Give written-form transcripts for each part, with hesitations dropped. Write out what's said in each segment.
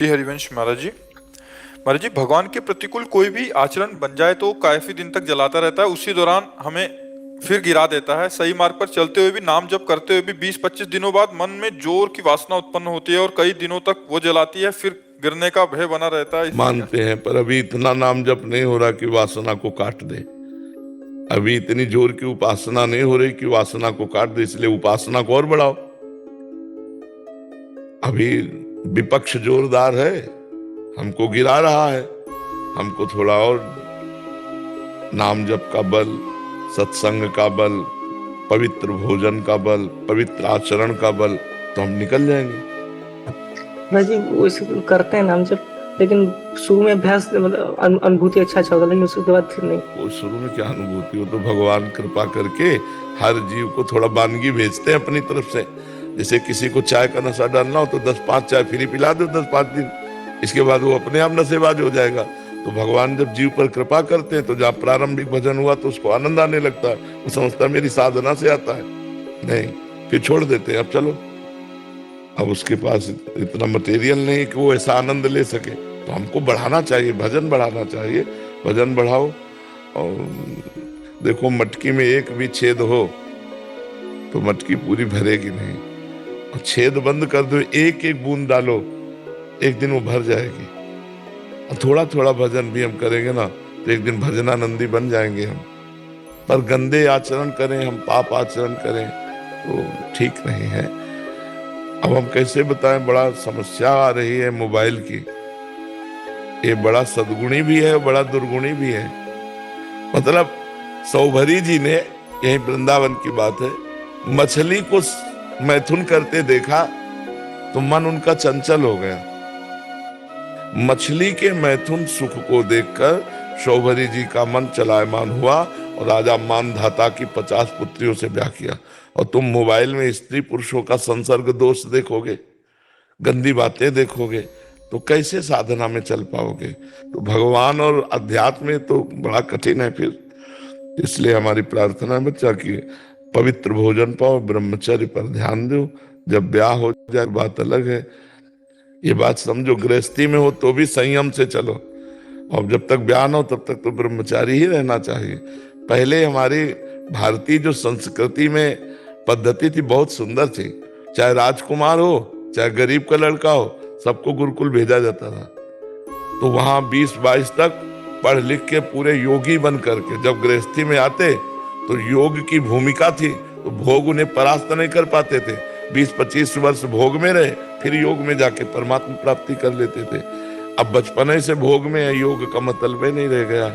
जी हरिवंश महाराज जी भगवान के प्रतिकूल कोई भी आचरण बन जाए तो काफी दिन तक जलाता रहता है। उसी दौरान हमें फिर गिरा देता है। सही मार्ग पर चलते हुए भी, नाम जप करते हुए भी 20-25 दिनों बाद मन में जोर की वासना उत्पन्न होती है और कई दिनों तक वो जलाती है, फिर गिरने का भय बना रहता है। इससे क्या? मानते हैं, पर अभी इतना नाम जप नहीं हो रहा कि वासना को काट दे। अभी इतनी जोर की उपासना नहीं हो रही कि वासना को काट दे, इसलिए उपासना को और बढ़ाओ। अभी विपक्ष जोरदार है, हमको गिरा रहा है। हमको थोड़ा और नाम जप का बल, सत्संग का बल, पवित्र भोजन का बल, पवित्र आचरण का बल, तो हम निकल जाएंगे। भाई जी वो इसे करते हैं नाम जब, लेकिन शुरू में अभ्यास मतलब अनुभूति अच्छा होता है, लेकिन उसके बाद फिर नहीं। वो शुरू में क्या अनुभूति हो, तो भगवान कृपा करके हर जीव को थोड़ा वानगी भेजते हैं अपनी तरफ से। जैसे किसी को चाय का नशा डालना हो तो 10-5 चाय फ्री पिला दो 10-5 दिन, इसके बाद वो अपने आप नशेबाज हो जाएगा। तो भगवान जब जीव पर कृपा करते हैं तो जहाँ प्रारंभिक भजन हुआ तो उसको आनंद आने लगता है, वो समझता है मेरी साधना से आता है। नहीं, फिर छोड़ देते हैं, अब चलो। अब उसके पास इतना मटेरियल नहीं कि वो ऐसा आनंद ले सके, तो हमको बढ़ाना चाहिए, भजन बढ़ाना चाहिए। भजन बढ़ाओ। और देखो, मटकी में एक भी छेद हो तो मटकी पूरी भरेगी नहीं, और छेद बंद कर दो, एक एक बूंद डालो, एक दिन वो भर जाएगी। और थोड़ा थोड़ा भजन भी हम करेंगे ना तो एक दिन भजनानंदी बन जाएंगे हम। पर गंदे आचरण करें हम, पाप आचरण करें तो ठीक नहीं है। अब हम कैसे बताएं, बड़ा समस्या आ रही है मोबाइल की। ये बड़ा सद्गुणी भी है, बड़ा दुर्गुणी भी है। मतलब सौभरी जी ने, यही वृंदावन की बात है, मछली को मैथुन करते देखा तो मन उनका चंचल हो गया। मछली के मैथुन सुख को देखकर सौभरी जी का मन चलायमान हुआ और राजा मानधाता की 50 पुत्रियों से ब्याह किया। और तुम मोबाइल में स्त्री पुरुषों का संसर्ग दोष देखोगे, गंदी बातें देखोगे, तो कैसे साधना में चल पाओगे? तो भगवान और अध्यात्म में तो बड़ा कठिन है फिर। इसलिए हमारी प्रार्थना है बच्चा कि पवित्र भोजन पाओ, ब्रह्मचर्य पर ध्यान दो। जब ब्याह हो जाए बात अलग है। ये बात समझो, गृहस्थी में हो तो भी संयम से चलो, और जब तक ब्याह न हो तब तक तो ब्रह्मचारी ही रहना चाहिए। पहले हमारी भारतीय जो संस्कृति में पद्धति थी बहुत सुंदर थी। चाहे राजकुमार हो, चाहे गरीब का लड़का हो, सबको गुरुकुल भेजा जाता था। तो वहां 20-22 तक पढ़ लिख के पूरे योगी बन करके जब गृहस्थी में आते तो योग की भूमिका थी, तो भोग उन्हें परास्त नहीं कर पाते थे। 20-25 वर्ष भोग में रहे, फिर योग में जाके परमात्मा प्राप्ति कर लेते थे। अब बचपने से भोग में है, योग का मतलब नहीं रह गया।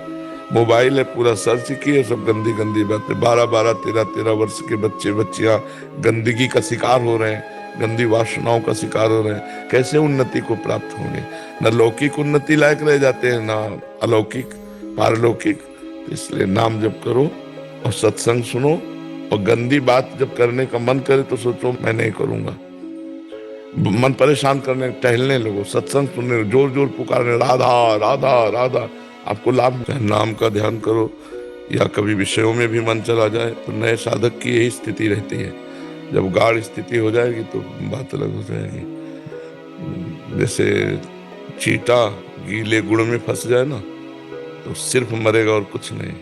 मोबाइल है, पूरा सर्च किए, सब गंदी गंदी बातें। 12-12, 13-13 वर्ष के बच्चे बच्चियां गंदगी का शिकार हो रहे हैं, गंदी वासनाओं का शिकार हो रहे हैं। कैसे उन्नति को प्राप्त होंगे? न लौकिक उन्नति लायक रह जाते हैं, ना अलौकिक पारलौकिक। इसलिए नाम जप करो और सत्संग सुनो, और गंदी बात जब करने का मन करे तो सोचो मैं नहीं करूंगा। मन परेशान करने, टहलने लगो, सत्संग सुनने, जोर जोर पुकारने, राधा राधा राधा, आपको लाभ। नाम का ध्यान करो, या कभी विषयों में भी मन चला जाए, तो नए साधक की यही स्थिति रहती है। जब गाढ़ स्थिति हो जाएगी तो बात अलग हो जाएगी। जैसे चीटा गीले गुड़ में फंस जाए ना तो सिर्फ मरेगा और कुछ नहीं।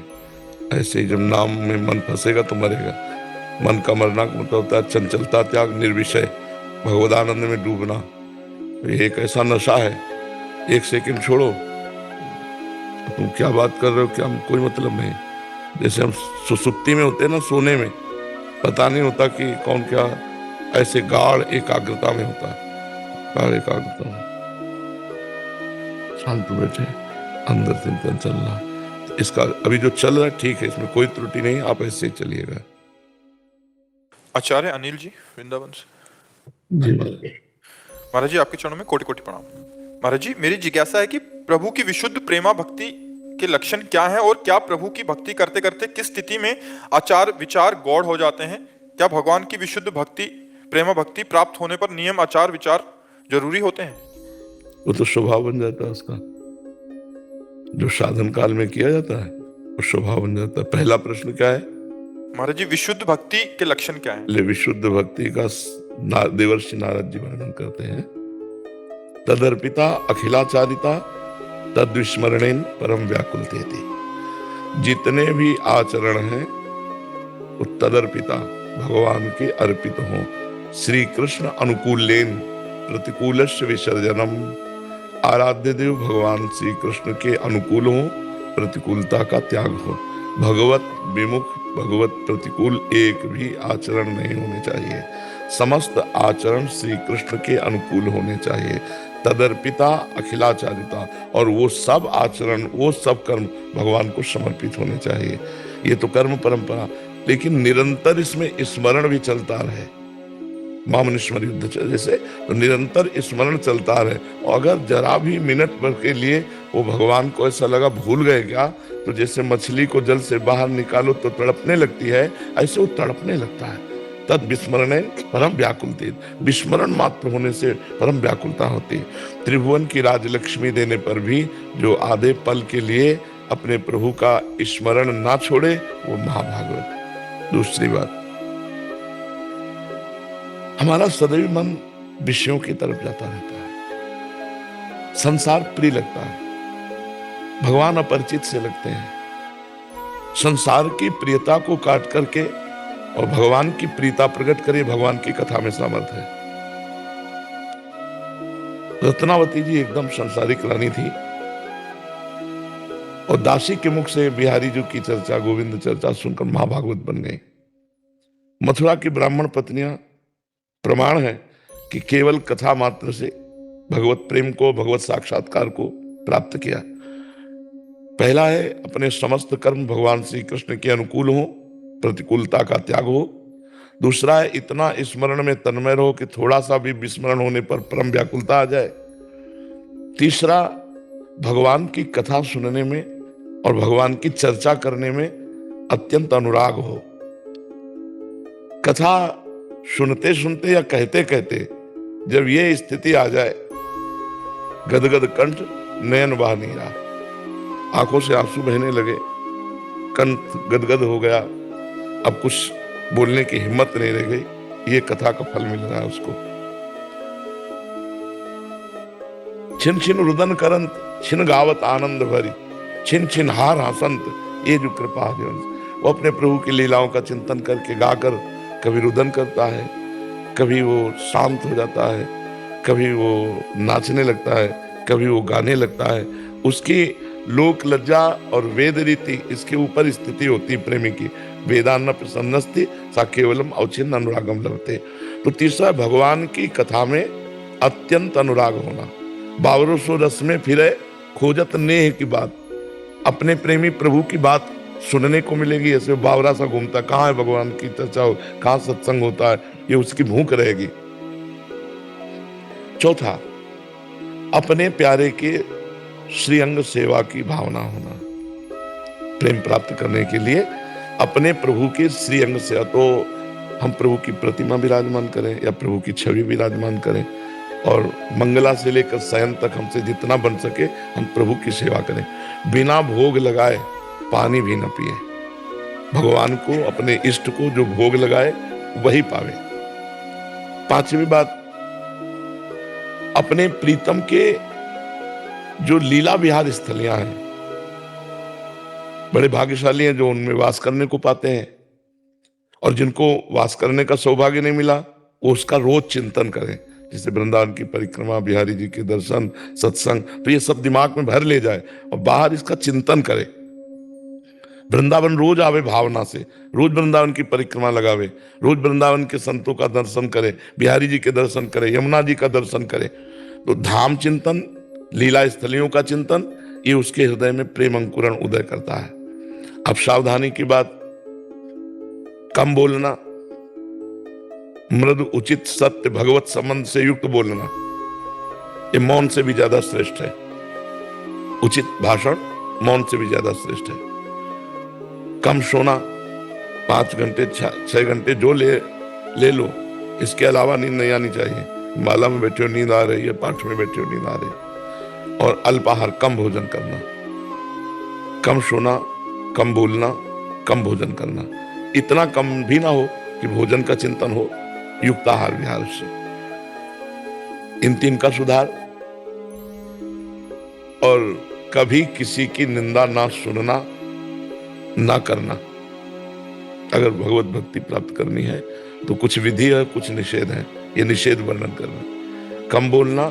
ऐसे ही जब नाम में मन फंसेगा तो मरेगा। मन का मरना का मतलब होता है चंचलता त्याग, निर्विषय भगवदानंद में डूबना। ये एक ऐसा नशा है, एक सेकंड छोड़ो तुम क्या बात कर रहे हो, क्या कोई मतलब नहीं। जैसे हम सुसुप्ति में होते हैं ना, सोने में पता नहीं होता कि कौन क्या, ऐसे गाढ़ एकाग्रता में होता है। गाढ़ एकाग्रता में शांत बैठे, अंदर चिंतन चलना। तो इसका अभी जो चल रहा है ठीक है, इसमें कोई त्रुटि नहीं, आप ऐसे ही चलिएगा। आचार्य अनिल जी वृंदावन से। जी महाराज जी आपके चरणों में कोटि कोटि प्रणाम। महाराज जी मेरी जिज्ञासा है कि प्रभु की विशुद्ध प्रेमा भक्ति के लक्षण क्या हैं, और क्या प्रभु की भक्ति करते करते किस स्थिति में आचार विचार गौड़ हो जाते हैं? क्या भगवान की विशुद्ध भक्ति प्रेमा भक्ति प्राप्त होने पर नियम आचार विचार जरूरी होते हैं? वो तो स्वभाव बन जाता है उसका, जो साधन काल में किया जाता है वो स्वभाव बन जाता है। पहला प्रश्न क्या है महाराज जी? विशुद्ध भक्ति के लक्षण क्या है? विशुद्ध भक्ति का देवर्षि नारद जी वर्णन करते हैं तदर्पिता अखिलाचारिता तद्विस्मरणेन परम व्याकुलते थे। जितने भी आचरण हैं वो तदर्पिता भगवान के अर्पित हों। श्री कृष्ण अनुकूलेन प्रतिकूलस्य विसर्जनम, आराध्य देव भगवान श्री कृष्ण के अनुकूल हो, प्रतिकूलता का त्याग हो। भगवत विमुख भगवत प्रतिकूल एक भी आचरण नहीं होने चाहिए। समस्त आचरण श्री कृष्ण के अनुकूल होने चाहिए। तदर्पिता अखिलाचारिता, और वो सब आचरण वो सब कर्म भगवान को समर्पित होने चाहिए। ये तो कर्म परंपरा, लेकिन निरंतर इसमें स्मरण भी चलता रहे। मामन स्मर युद्ध जैसे तो निरंतर स्मरण चलता रहे। और अगर जरा भी मिनट भर के लिए वो भगवान को ऐसा लगा भूल गए क्या, तो जैसे मछली को जल से बाहर निकालो तो तड़पने लगती है, ऐसे वो तड़पने लगता है। तद विस्मरण परम व्याकुलते, विस्मरण मात्र होने से परम व्याकुलता होती है। त्रिभुवन की राजलक्ष्मी देने पर भी जो आधे पल के लिए अपने प्रभु का स्मरण ना छोड़े वो महाभागवत। दूसरी बात, हमारा सदैव मन विषयों की तरफ जाता रहता है, संसार प्रिय लगता है, भगवान अपरिचित से लगते हैं। संसार की प्रियता को काट करके और भगवान की प्रियता प्रकट करे, भगवान की कथा में सामर्थ्य है। रत्नावती जी एकदम संसारिक रानी थी और दासी के मुख से बिहारी जी की चर्चा, गोविंद चर्चा सुनकर महाभागवत बन गई। मथुरा की ब्राह्मण पत्नियां प्रमाण है कि केवल कथा मात्र से भगवत प्रेम को, भगवत साक्षात्कार को प्राप्त किया। पहला है अपने समस्त कर्म भगवान श्री कृष्ण के अनुकूल हो, प्रतिकूलता का त्याग हो। दूसरा है इतना स्मरण में तन्मय रहो कि थोड़ा सा भी विस्मरण होने पर परम व्याकुलता आ जाए। तीसरा, भगवान की कथा सुनने में और भगवान की चर्चा करने में अत्यंत अनुराग हो। कथा सुनते सुनते या कहते कहते जब ये स्थिति आ जाए, गदगद कंठ, नयन बहा नीरा, आंखों से आंसू बहने लगे, कंठ गदगद हो गया, अब कुछ बोलने की हिम्मत नहीं रह गई, ये कथा का फल मिल रहा है उसको। छिन छिन रुदन करंत, छिन गावत आनंद भरी, छिन छिन हार हसंत, ये जो कृपा है वो अपने प्रभु की लीलाओं का चिंतन करके गाकर कभी रुदन करता है, कभी वो शांत हो जाता है, कभी वो नाचने लगता है, कभी वो गाने लगता है। उसकी लोक लज्जा और वेद रीति इसके ऊपर स्थिति होती प्रेमी की। वेदान्न प्रसन्नस्ति सा केवलम अवचिन्न अनुरागम लभते। तो तीसरा, भगवान की कथा में अत्यंत अनुराग होना। बावरो सो रस में फिरे खोजत नेह की बात, अपने प्रेमी प्रभु की बात सुनने को मिलेगी। ऐसे बावरा सा घूमता, कहाँ है भगवान की चर्चा हो, कहाँ सत्संग होता है, ये उसकी भूख रहेगी। चौथा, अपने प्यारे के श्रीअंग सेवा की भावना होना। प्रेम प्राप्त करने के लिए अपने प्रभु के श्रीअंग सेवा, तो हम प्रभु की प्रतिमा विराजमान करें या प्रभु की छवि विराजमान करें, और मंगला से लेकर शयन तक हमसे जितना बन सके हम प्रभु की सेवा करें। बिना भोग लगाए पानी भी न पिए। भगवान को, अपने इष्ट को जो भोग लगाए वही पावे। पांचवी बात, अपने प्रीतम के जो लीला विहार स्थलियां हैं, बड़े भाग्यशाली हैं जो उनमें वास करने को पाते हैं, और जिनको वास करने का सौभाग्य नहीं मिला वो उसका रोज चिंतन करें। जैसे वृंदावन की परिक्रमा, बिहारी जी के दर्शन, सत्संग, तो ये सब दिमाग में भर ले जाए और बाहर इसका चिंतन करे। वृंदावन रोज आवे भावना से, रोज वृंदावन की परिक्रमा लगावे, रोज वृंदावन के संतों का दर्शन करे, बिहारी जी के दर्शन करे, यमुना जी का दर्शन करे। तो धाम चिंतन, लीला स्थलियों का चिंतन, ये उसके हृदय में प्रेम अंकुरण उदय करता है। अब सावधानी की बात, कम बोलना, मृदु उचित सत्य भगवत संबंध से युक्त बोलना, ये मौन से भी ज्यादा श्रेष्ठ है। उचित भाषण मौन से भी ज्यादा श्रेष्ठ है। कम सोना, 5 घंटे 6 घंटे जो ले लो, इसके अलावा नींद नहीं आनी चाहिए। माला में बैठे हो नींद आ रही है, पाठ में बैठे हो नींद आ रही है। और अल्पाहार, कम भोजन करना, कम सोना, कम बोलना, कम भोजन करना। इतना कम भी ना हो कि भोजन का चिंतन हो, युक्त आहार विहार से। इन 3 का सुधार और कभी किसी की निंदा ना सुनना, ना करना। अगर भगवत भक्ति प्राप्त करनी है तो कुछ विधि है, कुछ निषेध है। ये निषेध वर्णन करना: कम बोलना,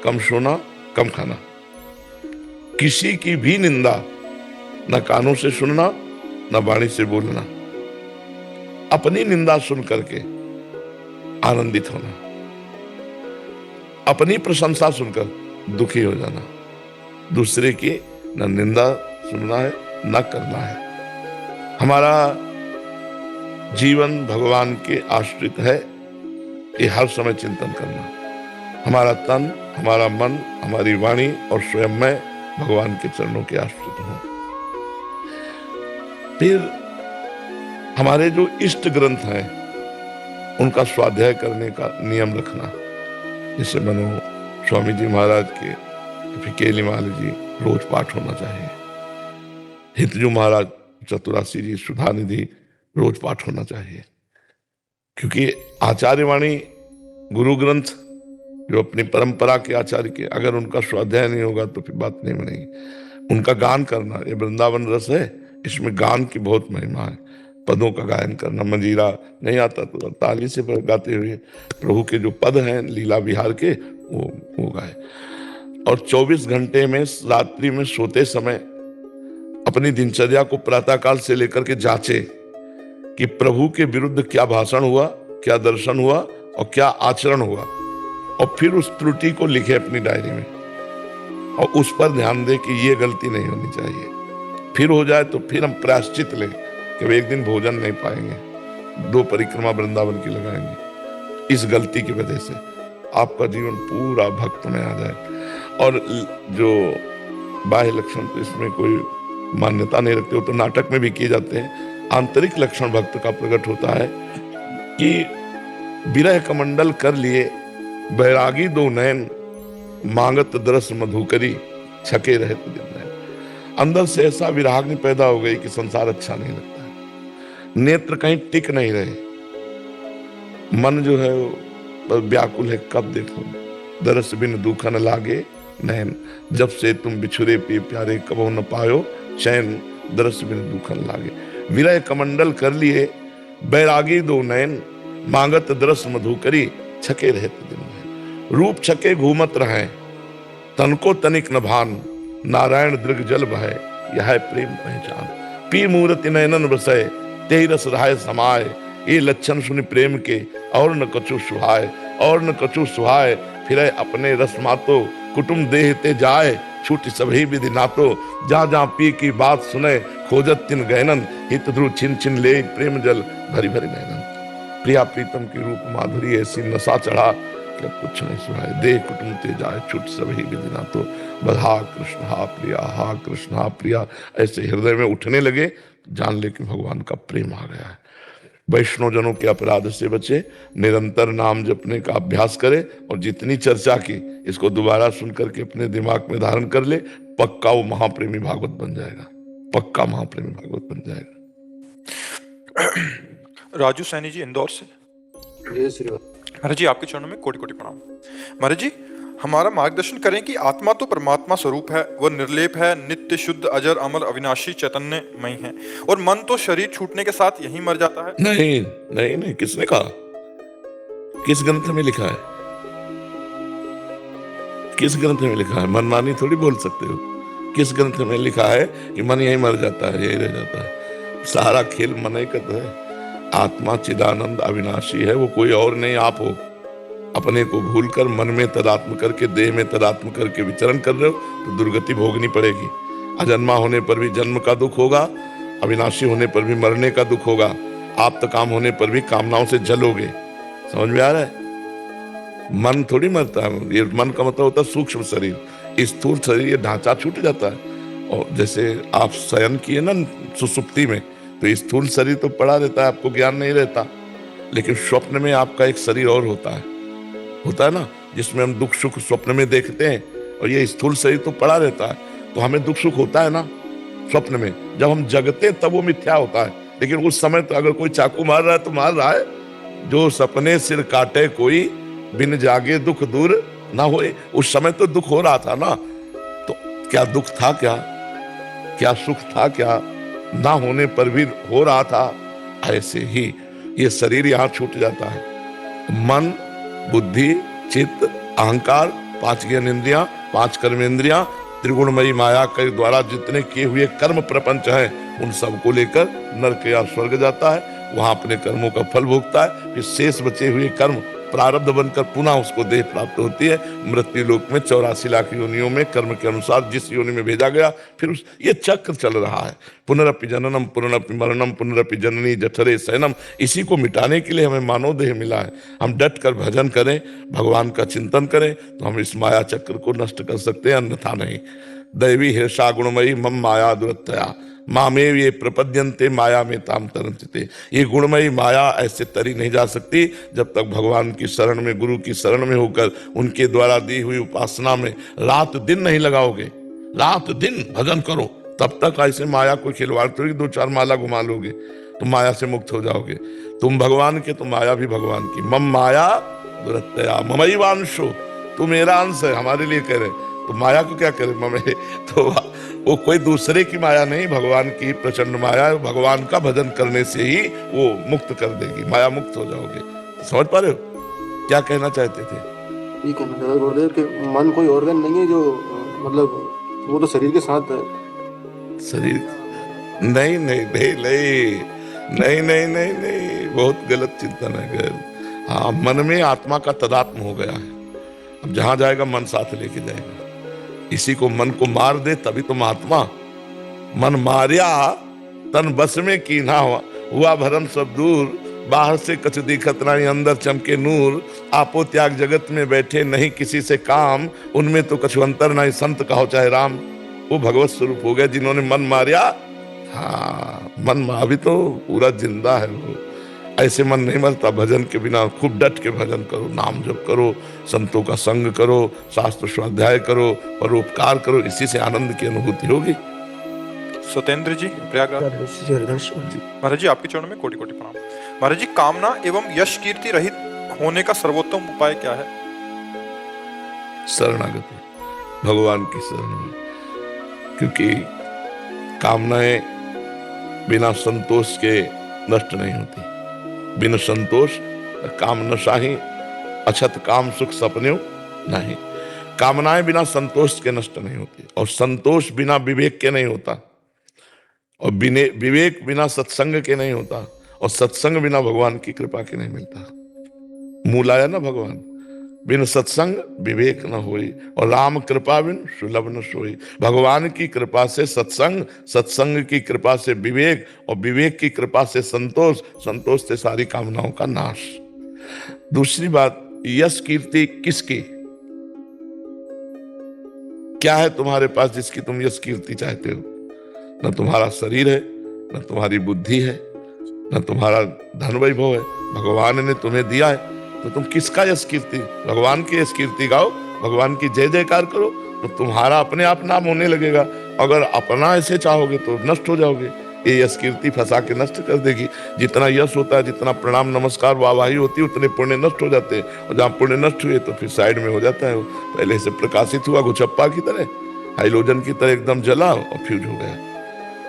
कम सोना, कम खाना, किसी की भी निंदा न कानों से सुनना, न वाणी से बोलना, अपनी निंदा सुन करके आनंदित होना, अपनी प्रशंसा सुनकर दुखी हो जाना, दूसरे की न निंदा सुनना है न करना है। हमारा जीवन भगवान के आश्रित है, ये हर समय चिंतन करना। हमारा तन, हमारा मन, हमारी वाणी और स्वयं मैं भगवान के चरणों के आश्रित हूं। फिर हमारे जो इष्ट ग्रंथ हैं उनका स्वाध्याय करने का नियम रखना। जैसे मनो स्वामी जी महाराज के, फिर केलीमाल जी रोज पाठ होना चाहिए। हितजू महाराज, चतुरासी जी, सुधानिधि रोज पाठ होना चाहिए। क्योंकि आचार्य वाणी, गुरु ग्रंथ जो अपनी परंपरा के आचार्य के, अगर उनका स्वाध्याय नहीं होगा तो फिर बात नहीं बनेगी। उनका गान करना, ये वृंदावन रस है, इसमें गान की बहुत महिमा है। पदों का गायन करना, मंजीरा नहीं आता तो ताली से गाते हुए प्रभु के जो पद हैं लीला विहार के वो गाए। और 24 घंटे में रात्रि में सोते समय अपनी दिनचर्या को प्रातःकाल से लेकर के जांचे कि प्रभु के विरुद्ध क्या भाषण हुआ, क्या दर्शन हुआ और क्या आचरण हुआ, और फिर उस त्रुटि को लिखे अपनी डायरी में और उस पर ध्यान दे कि ये गलती नहीं होनी चाहिए। फिर हो जाए तो फिर हम प्रायश्चित लें कि एक दिन भोजन नहीं पाएंगे, 2 परिक्रमा वृंदावन की लगाएंगे। इस गलती की वजह से आपका जीवन पूरा भक्त में आ जाए। और जो बाह्य लक्षण तो इसमें कोई मान्यता नहीं रखते हो, तो नाटक में भी किए जाते हैं। आंतरिक लक्षण भक्त का प्रकट होता है कि विरह कमंडल कर लिए बैरागी 2 नयन, मांगत दरस मधुकरी, छके रहे तो दिन नयन। अंदर से ऐसा विराग्नि पैदा हो गई कि संसार अच्छा नहीं लगता है, नेत्र कहीं टिक नहीं रहे, मन जो है वो व्याकुल है, कब देखो दरस बिन दुख न लागे नैन, जब से तुम बिछुरे पे प्यारे कबो न पायो चैन, दरस बिन दुख न लागे। विरह कमंडल कर लिए बैरागी 2 नयन, मांगत दरस मधुकरी, छके रहे तो दिन नयन। रूप छके घूमत रहे, तन को तनिक न भान, नारायण दृग जल बहे, यह प्रेम पहचान। पी मूर्ति नयनन बसय, तेहि रस रहाय समाय, ये लक्षण सुनि प्रेम के और न कछु सुहाय, और न कछु सुहाय। फिर अपने रस मातो, कुटुम देहते जाए, छूट सभी विधि नातो। जहाँ जहाँ पी की बात सुने, खोजत तिन गहनन, हित ध्रुव छिन छिन ले प्रेम जल भरी भरी नयनन। प्रिया प्रीतम की रूप माधुरी ऐसी नशा चढ़ा, क्या कुछ नहीं सुनाए, देह कुटुम ते जाए, छूट सभी विधि नातो। बस हा कृष्ण हा प्रिया, हा कृष्ण हा प्रिया ऐसे हृदय में उठने लगे, जान ले कि भगवान का प्रेम आ गया है। वैष्णव जनों के अपराध से बचे, निरंतर नाम जपने का अभ्यास करे, और जितनी चर्चा की इसको दोबारा सुन करके अपने दिमाग में धारण कर ले, पक्का वो महाप्रेमी भागवत बन जाएगा, पक्का महाप्रेमी भागवत बन जाएगा। राजू सैनी जी इंदौर से। महाराज जी आपके चरणों में कोटि कोटि प्रणाम। महाराज जी हमारा मार्गदर्शन करें कि आत्मा तो परमात्मा स्वरूप है, वह निर्लेप है, नित्य शुद्ध अजर अमर अविनाशी चैतन्यमय है, और मन तो शरीर छूटने के साथ यहीं मर जाता है। नहीं नहीं नहीं, किसने कहा? किस ग्रंथ में लिखा है? किस ग्रंथ में लिखा है? मनमानी थोड़ी बोल सकते हो। किस ग्रंथ में लिखा है कि मन यहीं मर जाता है, यहीं रह जाता है? सारा खेल मन ही का तो है। आत्मा चिदानंद अविनाशी है, वो कोई और नहीं आप हो। अपने को भूलकर मन में तदात्म करके, देह में तदात्म करके विचरण कर रहे हो तो दुर्गति भोगनी पड़ेगी। अजन्मा होने पर भी जन्म का दुख होगा, अविनाशी होने पर भी मरने का दुख होगा, आप तो काम होने पर भी कामनाओं से जलोगे। समझ में आ रहा है? मन थोड़ी मरता है। ये मन का मतलब होता है सूक्ष्म शरीर। स्थूल शरीर ये ढांचा छूट जाता है। और जैसे आप शयन किए ना सुसुप्ति में, तो स्थूल शरीर तो पड़ा रहता है, आपको ज्ञान नहीं रहता। लेकिन स्वप्न में आपका एक शरीर और होता है ना, जिसमें हम दुख सुख स्वप्न में देखते हैं, और ये स्थूल शरीर तो पड़ा रहता है। तो हमें दुख सुख होता है ना स्वप्न में। जब हम जगते हैं तब वो मिथ्या होता है, लेकिन उस समय तो अगर कोई चाकू मार रहा है तो मार रहा है। जो सपने सिर काटे कोई, बिन जागे दुख दूर ना होए। उस समय तो दुख हो रहा था ना। तो क्या दुख था, क्या सुख था, क्या ना होने पर भी हो रहा था, ऐसे ही ये शरीर यहां छूट जाता है। मन, बुद्धि, चित्त, अहंकार, 5 ज्ञानेंद्रियां, 5 कर्मेंद्रियां, त्रिगुणमयी माया के द्वारा जितने किए हुए कर्म प्रपंच हैं, उन सबको लेकर नरक या स्वर्ग जाता है, वहां अपने कर्मों का फल भोगता है। फिर शेष बचे हुए कर्म प्रारब्ध बनकर पुनः उसको देह प्राप्त होती है। मृत्यु लोक में 84 लाख योनियों में कर्म के अनुसार जिस योनि में भेजा गया, फिर ये चक्र चल रहा है। पुनरपि जननम पुनरपि मरणम पुनरपि जननी जठरे शयनम। इसी को मिटाने के लिए हमें मानव देह मिला है। हम डट कर भजन करें, भगवान का चिंतन करें, तो हम इस माया चक्र को नष्ट कर सकते हैं, अन्यथा नहीं। दैवी हिर्षा गुणमयी मम माया दुरत्तया मामेव ये प्रपद्यन्ते माया में ताम तरन्ते। ये गुणमयी माया ऐसे तरी नहीं जा सकती जब तक भगवान की शरण में, गुरु की शरण में होकर उनके द्वारा दी हुई उपासना में रात दिन नहीं लगाओगे। रात दिन भजन करो, तब तक ऐसे माया को खिलवाड़ थोड़ी 2-4 माला घुमा लोगे तो माया से मुक्त हो जाओगे। तुम भगवान के तो माया भी भगवान की। मम माया दुरत्तया ममैवांशो, तू मेरा अंश है, हमारे लिए कह रहे, तो माया को क्या करे ममे। तो वो कोई दूसरे की माया नहीं, भगवान की प्रचंड माया है। भगवान का भजन करने से ही वो मुक्त कर देगी, माया मुक्त हो जाओगे। समझ पा रहे हो क्या कहना चाहते थे? ये कहना चाहता था गुरुदेव कि मन कोई ऑर्गन नहीं है जो मतलब वो तो शरीर के साथ है। शरीर नहीं नहीं नहीं नहीं नहीं नहीं नहीं नहीं, बहुत गलत चिंतन है गैर। हाँ, मन में आत्मा का तदात्म हो गया है। अब जहां जाएगा मन साथ लेके जाएगा। इसी को मन को मार दे तभी तुम आत्मा। मन मारिया तन बस में की ना हुआ भरम सब दूर, बाहर से कछ दिखत नहीं अंदर चमके नूर, आपो त्याग जगत में बैठे नहीं किसी से काम, उनमें तो कछु अंतर नहीं संत कहो चाहे राम। वो भगवत स्वरूप हो गए जिन्होंने मन मारिया। हाँ, मन अभी तो पूरा जिंदा है वो। ऐसे मन नहीं मरता भजन के बिना। खूब डट के भजन करो, नाम जप करो, संतों का संग करो, शास्त्र स्वाध्याय करो, परोपकार करो, इसी से आनंद की अनुभूति होगी। सत्येंद्र जी प्रयागराज। महाराज जी आपके चरणों में कोटि कोटि प्रणाम। महाराज जी, कामना एवं यश कीर्ति रहित होने का सर्वोत्तम उपाय क्या है? शरणागति, भगवान की शरण में। क्योंकि कामनाएं बिना संतोष के नष्ट नहीं होती। बिना संतोष काम नशाही, अछत काम सुख सपन्यो नहीं। कामनाएं बिना संतोष के नष्ट नहीं होती, और संतोष बिना विवेक के नहीं होता, और विवेक बिना सत्संग के नहीं होता, और सत्संग बिना भगवान की कृपा के नहीं मिलता। मूल आया ना भगवान, बिन सत्संग विवेक न होई, और राम कृपा बिन सुलभ न सोई। भगवान की कृपा से सत्संग, सत्संग की कृपा से विवेक, और विवेक की कृपा से संतोष, संतोष से सारी कामनाओं का नाश। दूसरी बात, यश कीर्ति किसकी? क्या है तुम्हारे पास जिसकी तुम यश कीर्ति चाहते हो? न तुम्हारा शरीर है, न तुम्हारी बुद्धि है, न तुम्हारा धन वैभव है। भगवान ने तुम्हें दिया है, तो तुम किसका यश कीर्ति? भगवान की यश कीर्ति गाओ, भगवान की जय जयकार करो, तो तुम्हारा अपने आप नाम होने लगेगा। अगर अपना ऐसे चाहोगे तो नष्ट हो जाओगे। ये यश कीर्ति फंसा के नष्ट कर देगी। जितना यश होता है, जितना प्रणाम नमस्कार वाहवाही होती है, उतने पुण्य नष्ट हो जाते हैं, और जहाँ पुण्य नष्ट हुए तो फिर साइड में हो जाता है। वो पहले से प्रकाशित हुआ गुचप्पा की तरह, हाइलोजन की तरह एकदम जला और फ्यूज हो गया।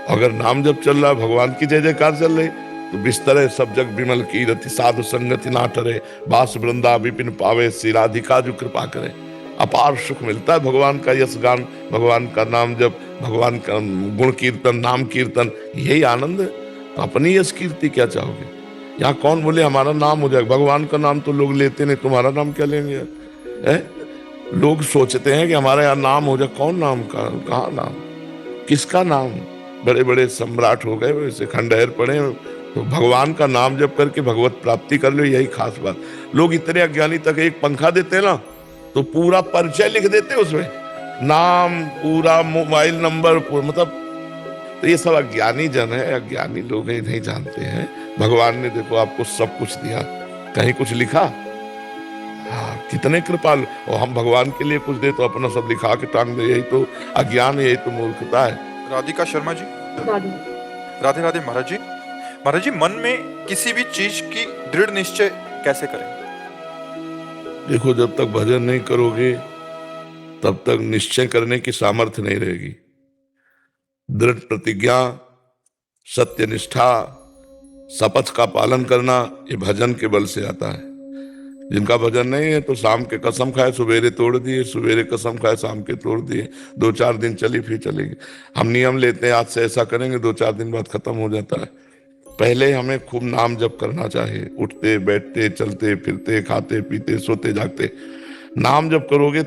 अगर नाम जब चल रहा, भगवान की जय जयकार चल रही, तो बिस्तर सब जग विमल की रति, साधु संगति ना टरे, बास वृंदा विपिन पावे, श्री राधिका जो कृपा करे। अपार सुख मिलता है भगवान का यश गान, भगवान का नाम जब, भगवान का गुण कीर्तन, नाम कीर्तन, यही आनंद है। तो अपनी यश कीर्ति क्या चाहोगे? यहाँ कौन बोले हमारा नाम हो जाएगा? भगवान का नाम तो लोग लेते नहीं, तुम्हारा नाम क्या लेंगे? है? लोग सोचते हैं कि हमारा यहाँ नाम हो जाए। कौन नाम का? कहाँ नाम? किसका नाम? बड़े बड़े सम्राट हो गए, वैसे खंडहर पड़े, तो भगवान का नाम जप करके भगवत प्राप्ति कर लो, यही खास बात। लोग इतने अज्ञानी तक एक पंखा देते ना तो पूरा परिचय लिख देते उसमें, नाम पूरा, मोबाइल नंबर मतलब। तो ये सब अज्ञानी जन है, अज्ञानी लोग ही नहीं जानते हैं। भगवान ने देखो आपको सब कुछ दिया, कहीं कुछ लिखा? हाँ, कितने कृपालु। और हम भगवान के लिए कुछ दे तो अपना सब लिखा के टांग दे, यही तो अज्ञान, यही तो मूर्खता है। राधिका शर्मा जी। राधे राधे। महाराज जी, महाराज जी, मन में किसी भी चीज की दृढ़ निश्चय कैसे करें? देखो, जब तक भजन नहीं करोगे तब तक निश्चय करने की सामर्थ्य नहीं रहेगी। दृढ़ प्रतिज्ञा, सत्यनिष्ठा, शपथ का पालन करना, ये भजन के बल से आता है। जिनका भजन नहीं है तो शाम के कसम खाए सवेरे तोड़ दिए, सवेरे कसम खाए शाम के तोड़ दिए, 2-4 दिन चली फिर चलेगी। हम नियम लेते हैं आज से ऐसा करेंगे, 2-4 दिन बाद खत्म हो जाता है। पहले हमें खूब नाम जप करना चाहिए, उठते बैठते चलते फिरते खाते पीते सोते जागते नाम जप करोगे